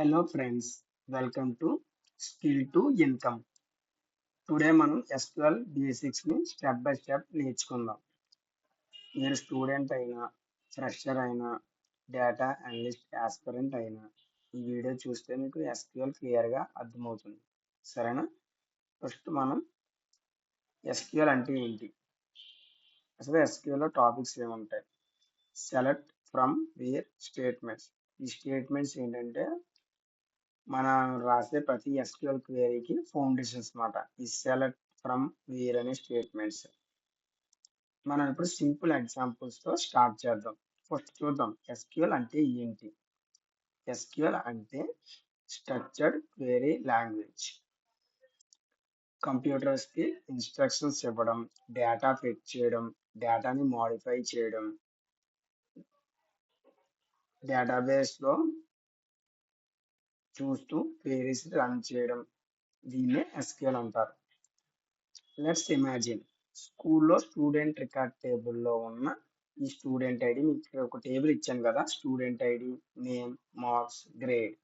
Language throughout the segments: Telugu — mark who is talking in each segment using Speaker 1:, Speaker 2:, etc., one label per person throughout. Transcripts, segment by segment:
Speaker 1: Hello friends, welcome to Skill to Income. Today మనం SQL బేసిక్స్ ని స్టెప్ బై స్టెప్ నేర్చుకుందాం. మీరు స్టూడెంట్ అయినా, ఫ్రెషర్ అయినా, డేటా అనలిస్ట్ ఆస్పిరెంట్ అయినా ఈ వీడియో చూస్తే మీకు SQL క్లియర్గా అర్థమవుతుంది. సరేనా? ఫస్ట్ మనం SQL అంటే ఏంటి? అసలు SQL లో టాపిక్స్ ఏముంటాయి? Select from where statements. ఈ స్టేట్మెంట్స్ ఏంటంటే మనం రాసే ప్రతి SQL క్వెరీకి ఫౌండేషన్స్ మాట. ఈ సెలెక్ట్ ఫ్రమ్ వేర్ అనే స్టేట్మెంట్స్. మనం ఇప్పుడు సింపుల్ ఎగ్జాంపుల్స్ తో స్టార్ట్ చేద్దాం. ఫస్ట్ చూద్దాం SQL అంటే ఏంటి. SQL అంటే స్ట్రక్చర్డ్ క్వెరీ లాంగ్వేజ్. కంప్యూటర్స్ కి ఇన్స్ట్రక్షన్స్ ఇవ్వడం, డేటా ఫెచ్ చేయడం, డేటాని మోడిఫై చేయడం, డేటాబేస్ లో చూస్తూ క్వెరీస్ రన్ చేయడం, దీన్నే SQL అంటారు. లెట్స్ ఇమాజిన్ స్కూల్లో స్టూడెంట్ రికార్డ్ టేబుల్లో ఉన్న ఈ స్టూడెంట్ ఐడి, మీకు ఇక్కడ ఒక టేబుల్ ఇచ్చాను కదా, student ID, name, marks, grade.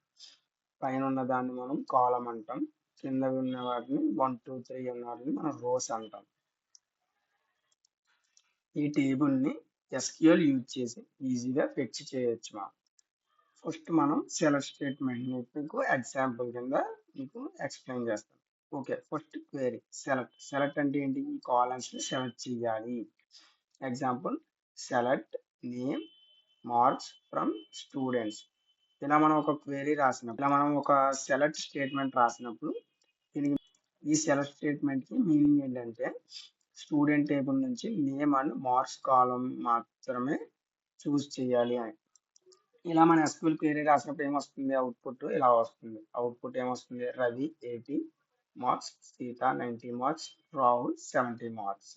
Speaker 1: పైన ఉన్న దాన్ని మనం కాలం అంటాం, కింద ఉన్న వాటిని 1 2 3 ఉన్న వాటిని మనం రోస్ అంటాం. ఈ టేబుల్ని SQL యూజ్ చేసి ఈజీగా ఫెచ్ చేయొచ్చు. ఫస్ట్ మనం సెలెక్ట్ స్టేట్మెంట్ మీకు ఎగ్జాంపుల్ కింద మీకు ఎక్స్ప్లెయిన్ చేస్తాం. ఓకే, ఫస్ట్ క్వెరీ సెలెక్ట్ అంటే ఏంటి? ఈ కాలమ్స్ ని సెలెక్ట్ చేయాలి. Example select name marks from students. ఇలా మనం ఒక క్వెరీ రాసినప్పుడు, ఇలా మనం ఒక సెలెక్ట్ స్టేట్మెంట్ రాసినప్పుడు దీనికి ఈ సెలెక్ట్ స్టేట్మెంట్ కి మీనింగ్ ఏంటంటే స్టూడెంట్ టేబుల్ నుంచి నేమ్ అండ్ మార్క్స్ కాలం మాత్రమే చూస్ చేయాలి అని. ఇలా మన SQL క్వెరీ రాసినప్పుడు ఏమొస్తుంది? అవుట్పుట్ ఇలా వస్తుంది. అవుట్పుట్ ఏమొస్తుంది? Ravi 80 marks, Sita 90 marks, Rahul 70 marks.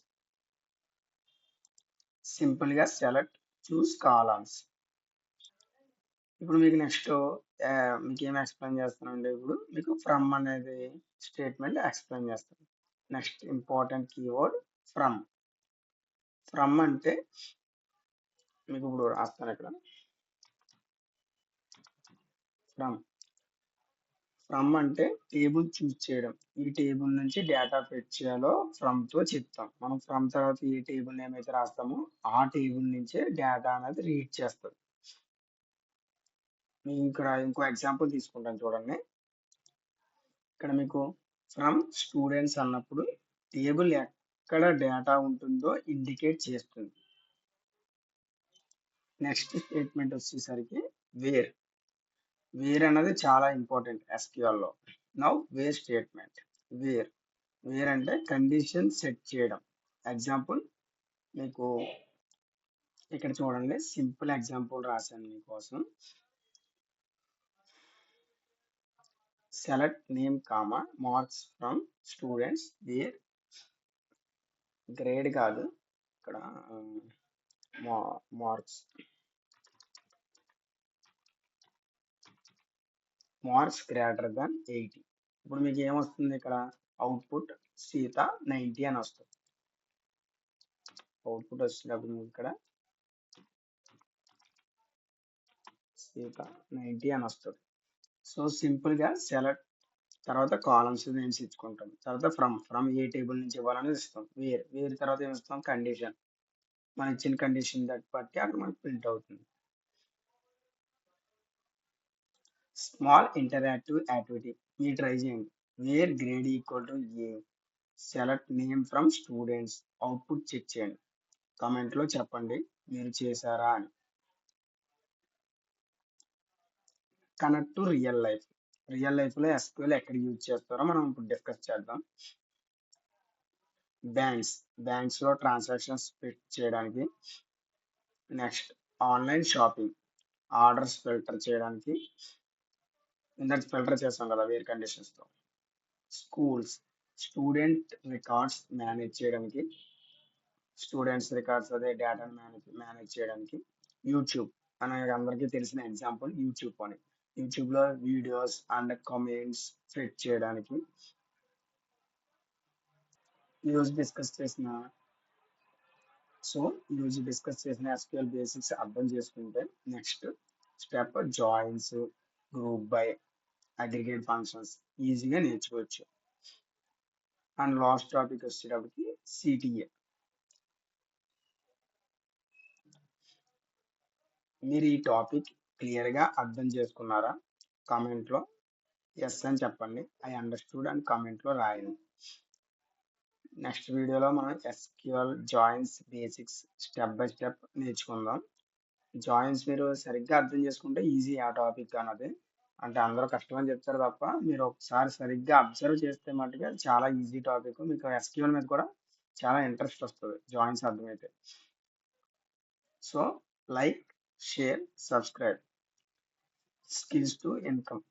Speaker 1: Simple గా సెలెక్ట్ చూస్ కాలమ్స్. ఇప్పుడు మీకు నెక్స్ట్ మీకు ఏం ఎక్స్ప్లెయిన్ చేస్తానంటే, ఇప్పుడు మీకు ఫ్రమ్ అనేది స్టేట్మెంట్ ఎక్స్ప్లెయిన్ చేస్తాను. Next important keyword from. From అంటే మీకు ఇప్పుడు రాస్తాను ఇక్కడ. ఫ్రమ్ అంటే టేబుల్ చూస్ చేయడం. ఈ టేబుల్ నుంచి డేటా ఫెచ్ చేయాలో ఫ్రమ్ తో చెప్తాం. మనం ఫ్రమ్ తర్వాత ఏ టేబుల్ నేమ్ అయితే రాస్తామో ఆ టేబుల్ నుంచే డేటా అనేది రీడ్ చేస్తాం. నేను ఇక్కడ ఇంకో ఎగ్జాంపుల్ తీసుకుంటాను చూడండి. ఇక్కడ మీకు ఫ్రమ్ స్టూడెంట్స్ అన్నప్పుడు టేబుల్ ఎక్కడ డేటా ఉంటుందో ఇండికేట్ చేస్తుంది. నెక్స్ట్ స్టేట్మెంట్ వచ్చేసరికి వేర్. వేర్ అన్నది చాలా ఇంపార్టెంట్ SQL లో. Now where statement. వేర్ అంటే కండిషన్ సెట్ చేయడం. ఎగ్జాంపుల్ మీకు ఇక్కడ చూడండి, సింపుల్ ఎగ్జాంపుల్ రాశాను మీకోసం. Select name comma marks from students where grade కాదు, ఇక్కడ మార్క్స్ గ్రేటర్ దాన్ 80. ఇప్పుడు మీకు ఏమొస్తుంది? ఇక్కడ అవుట్పుట్ సీత 90 అని వస్తుంది. అవుట్పుట్ వచ్చినప్పుడు మీకు ఇక్కడ సీత 90 అని వస్తుంది. సో సింపుల్ గా సెలెక్ట్ తర్వాత కాలమ్స్ నేమ్స్ ఇచ్చుకుంటాం. తర్వాత ఫ్రమ్ ఏ టేబుల్ నుంచి ఇవ్వాలని ఇస్తాం. వేర్ తర్వాత ఏమి ఇస్తాం? కండిషన్. మన ఇచ్చిన కండిషన్ బట్టి అక్కడ మనకు ప్రింట్ అవుతుంది. స్మాల్ ఇంటరాక్టివ్ యాక్టివిటీ మీరు ట్రై చేయండి. Where grade equal to A, select name from students. Output check చేయండి. కామెంట్ లో చెప్పండి మీరు చేశారా అని. Connect to real life. Real life లో SQL ఎక్కడ యూజ్ చేస్తారో మనం ఇప్పుడు డిస్కస్ చేద్దాం. బ్యాంక్స్ లో ట్రాన్సాక్షన్స్ చేయడానికి. Next online shopping, orders filter చేయడానికి. ఇందాక ఫిల్టర్ చేస్తాం కదా వేర్ కండిషన్స్ తో. స్కూల్స్, స్టూడెంట్ రికార్డ్స్ మేనేజ్ చేయడానికి. స్టూడెంట్స్ రికార్డ్స్ అదే డేటాను మేనేజ్ చేయడానికి. యూట్యూబ్ అనేది అందరికీ తెలిసిన ఎగ్జాంపుల్, యూట్యూబ్ అని. యూట్యూబ్ లో వీడియోస్ అండ్ కామెంట్స్ ఫెచ్ చేయడానికి. ఈరోజు డిస్కస్ చేసిన SQL బేసిక్స్ అర్థం చేసుకుంటే next step joins, group by, aggregate functions ఈజీగా నేర్చుకోవచ్చు. అండ్ లాస్ట్ టాపిక్ వచ్చేటప్పటికి సిటిఏ. మీరు ఈ టాపిక్ క్లియర్గా అర్థం చేసుకున్నారా? కామెంట్లో ఎస్ అని చెప్పండి. ఐ అండర్స్టూడ్ అని కామెంట్లో రాయండి. నెక్స్ట్ వీడియోలో మనం SQL joins basics step by step నేర్చుకుందాం. జాయిన్స్ మీరు సరిగ్గా అర్థం చేసుకుంటే ఈజీ ఆ టాపిక్ అన్నది. అంటే అందరూ కష్టమని చెప్తారు తప్ప మీరు ఒకసారి సరిగ్గా అబ్జర్వ్ చేస్తే మట్టుగా చాలా ఈజీ టాపిక్. మీకు ఎస్క్యూఎల్ మీద కూడా చాలా ఇంట్రెస్ట్ వస్తుంది జాయిన్స్ అర్థమైతే. So like, share, subscribe. Skills to income.